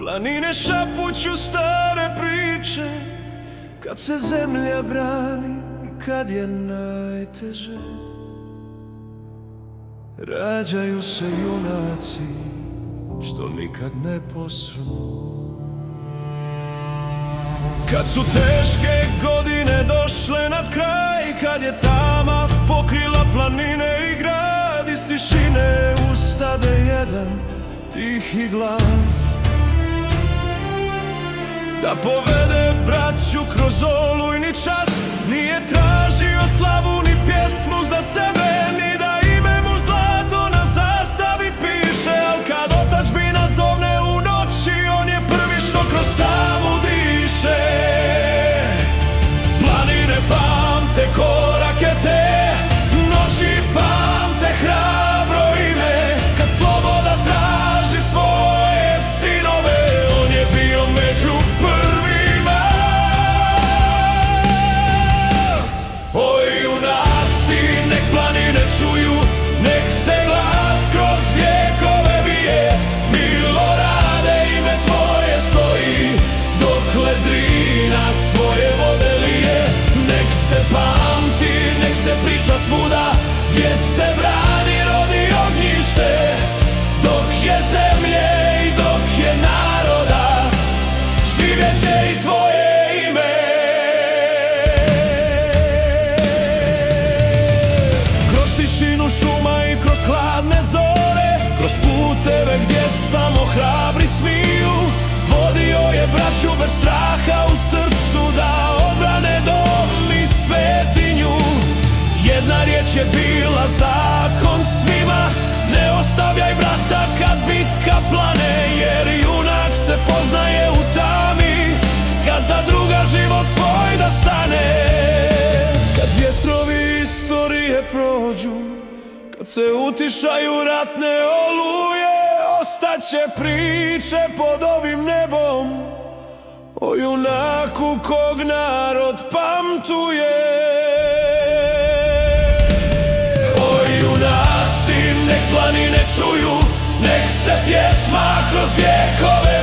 Planine šapuću stare priče, kad se zemlja brani i kad je najteže. Rađaju se junaci što nikad ne posrnu. Kad su teške godine došle nad kraj, kad je tama pokrila planine i grad, iz tišine ustade jedan tihi glas da povede braću kroz olujni čas. Nije tražio slavu ni pjesmu za sebe, ni da ime mu zlato na zastavi piše, al kad otadžbina zovne u noći, on je prvi što kroz tamu diše. Planine pamte korake te, noći pamte hrabro ime, kad sloboda traži svoje sinove, on je bio među prvima. Oj junaci, nek planine čuju, nek se glas kroz vjekove vije. Milorade, ime tvoje stoji, dokle Drina svoje vode lije. Nek se pamti, nek se priča svuda, gdje se brani rodi ognjište. Dok je zemlje i dok je naroda, živjet će i tvoje ime. Kroz tišinu šuma i kroz hladne zore, kroz puteve gdje samo hrabri smiju, vodio je braću bez straha u srcu da odbrane dom i svetinju. Jedna riječ je bila zakon svima, ne ostavljaj brata kad bitka plane, jer junak se poznaje u tami, kad za druga život svoj da stane. Kad vjetrovi istorije prođu, kad se utišaju ratne oluje, ostaće priče pod ovim nebom o junaku kog narod pamtuje. O junaci, nek planine čuju, nek se pjesma kroz vjekove